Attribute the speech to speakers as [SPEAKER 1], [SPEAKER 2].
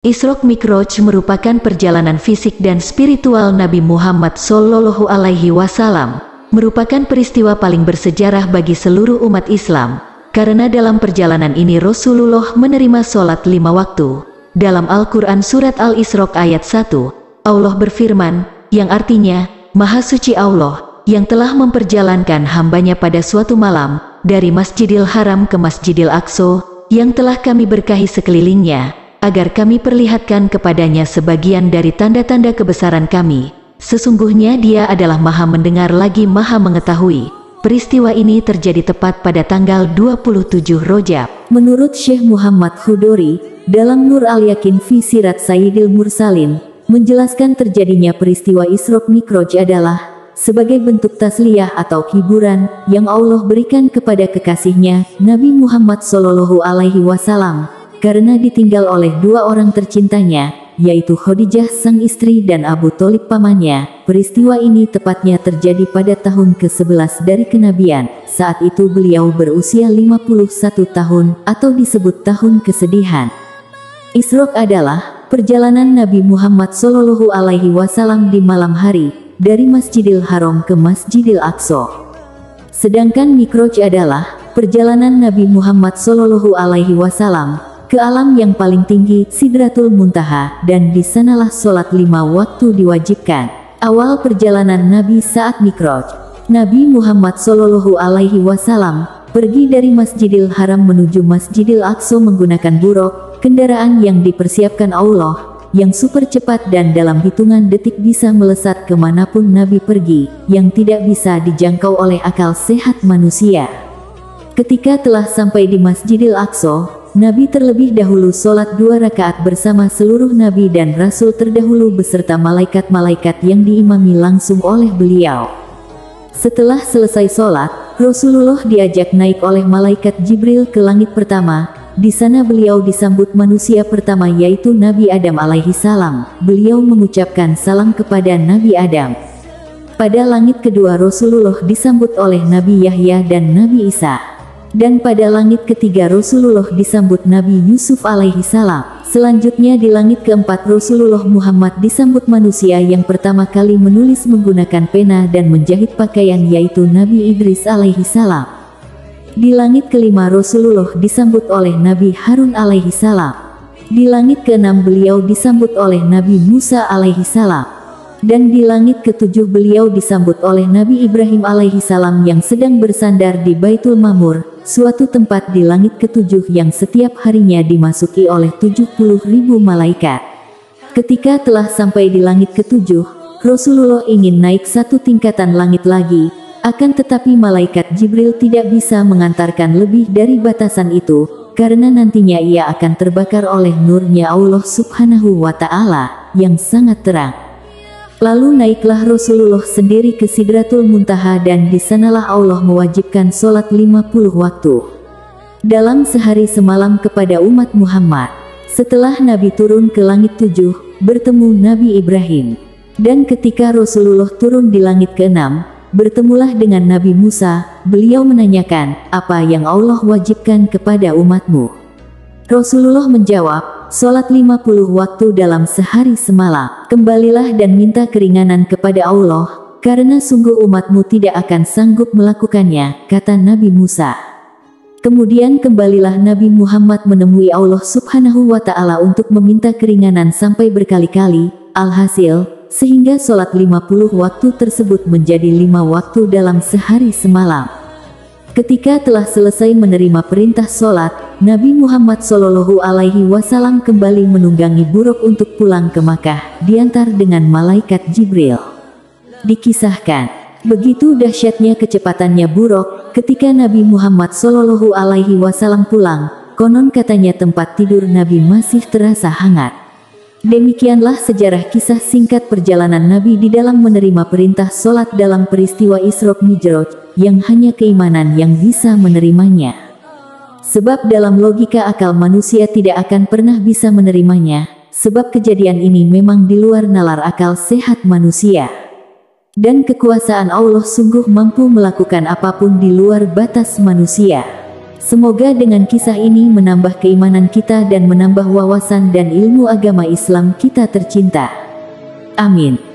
[SPEAKER 1] Isra Mi'raj merupakan perjalanan fisik dan spiritual Nabi Muhammad Shallallahu Alaihi Wasallam, merupakan peristiwa paling bersejarah bagi seluruh umat Islam, karena dalam perjalanan ini Rasulullah menerima sholat 5 waktu. Dalam Al-Quran Surat Al-Isra ayat 1, Allah berfirman, yang artinya, Maha Suci Allah, yang telah memperjalankan hambanya pada suatu malam, dari Masjidil Haram ke Masjidil Aqsa, yang telah kami berkahi sekelilingnya, agar kami perlihatkan kepadanya sebagian dari tanda-tanda kebesaran kami. Sesungguhnya Dia adalah Maha Mendengar lagi Maha Mengetahui. Peristiwa ini terjadi tepat pada tanggal 27 Rajab.
[SPEAKER 2] Menurut Syekh Muhammad Khudori, dalam Nur Al-Yakin fi Sirat Sayyidil Mursalin, menjelaskan terjadinya peristiwa Isra Mi'raj adalah sebagai bentuk tasliyah atau hiburan yang Allah berikan kepada kekasihnya, Nabi Muhammad Shallallahu Alaihi Wasallam, karena ditinggal oleh 2 orang tercintanya, yaitu Khadijah sang istri dan Abu Thalib pamannya. Peristiwa ini tepatnya terjadi pada tahun ke-11 dari kenabian. Saat itu beliau berusia 51 tahun atau disebut tahun kesedihan. Isra adalah perjalanan Nabi Muhammad Shallallahu Alaihi Wasallam di malam hari dari Masjidil Haram ke Masjidil Aqsa. Sedangkan Mi'raj adalah perjalanan Nabi Muhammad Shallallahu Alaihi Wasallam ke alam yang paling tinggi, Sidratul Muntaha, dan di sanalah sholat 5 waktu diwajibkan. Awal perjalanan Nabi saat Mi'raj, Nabi Muhammad Shallallahu Alaihi Wasallam pergi dari Masjidil Haram menuju Masjidil Aqsa menggunakan buraq, kendaraan yang dipersiapkan Allah, yang super cepat dan dalam hitungan detik bisa melesat kemanapun Nabi pergi, yang tidak bisa dijangkau oleh akal sehat manusia. Ketika telah sampai di Masjidil Aqsa, Nabi terlebih dahulu sholat 2 rakaat bersama seluruh Nabi dan Rasul terdahulu beserta malaikat-malaikat yang diimami langsung oleh beliau. Setelah selesai sholat, Rasulullah diajak naik oleh malaikat Jibril ke langit pertama. Di sana beliau disambut manusia pertama yaitu Nabi Adam alaihi salam. Beliau mengucapkan salam kepada Nabi Adam. Pada langit kedua Rasulullah disambut oleh Nabi Yahya dan Nabi Isa. Dan pada langit ketiga Rasulullah disambut Nabi Yusuf alaihi salam. Selanjutnya di langit keempat Rasulullah Muhammad disambut manusia yang pertama kali menulis menggunakan pena dan menjahit pakaian yaitu Nabi Idris alaihi salam. Di langit kelima Rasulullah disambut oleh Nabi Harun alaihi salam. Di langit keenam beliau disambut oleh Nabi Musa alaihi salam. Dan di langit ketujuh beliau disambut oleh Nabi Ibrahim alaihi salam yang sedang bersandar di Baitul Ma'mur, suatu tempat di langit ketujuh yang setiap harinya dimasuki oleh 70.000 malaikat. Ketika telah sampai di langit ketujuh, Rasulullah ingin naik 1 tingkatan langit lagi, akan tetapi malaikat Jibril tidak bisa mengantarkan lebih dari batasan itu, karena nantinya ia akan terbakar oleh nurnya Allah Subhanahu wa Ta'ala yang sangat terang. Lalu naiklah Rasulullah sendiri ke Sidratul Muntaha dan di sanalah Allah mewajibkan sholat 50 waktu dalam sehari semalam kepada umat Muhammad. Setelah Nabi turun ke langit 7, bertemu Nabi Ibrahim. Dan ketika Rasulullah turun di langit ke-6, bertemulah dengan Nabi Musa. Beliau menanyakan, apa yang Allah wajibkan kepada umatmu? Rasulullah menjawab, sholat 50 waktu dalam sehari semalam. Kembalilah dan minta keringanan kepada Allah, karena sungguh umatmu tidak akan sanggup melakukannya, kata Nabi Musa. Kemudian kembalilah Nabi Muhammad menemui Allah Subhanahu wa Ta'ala untuk meminta keringanan sampai berkali-kali. Alhasil, sehingga sholat 50 waktu tersebut menjadi 5 waktu dalam sehari semalam. Ketika telah selesai menerima perintah sholat, Nabi Muhammad Shallallahu Alaihi Wasallam kembali menunggangi buraq untuk pulang ke Makkah, diantar dengan malaikat Jibril. Dikisahkan, begitu dahsyatnya kecepatannya buraq, ketika Nabi Muhammad Shallallahu Alaihi Wasallam pulang, konon katanya tempat tidur Nabi masih terasa hangat. Demikianlah sejarah kisah singkat perjalanan Nabi di dalam menerima perintah sholat dalam peristiwa Isra Mi'raj, yang hanya keimanan yang bisa menerimanya. Sebab dalam logika akal manusia tidak akan pernah bisa menerimanya, sebab kejadian ini memang di luar nalar akal sehat manusia. Dan kekuasaan Allah sungguh mampu melakukan apapun di luar batas manusia. Semoga dengan kisah ini menambah keimanan kita dan menambah wawasan dan ilmu agama Islam kita tercinta. Amin.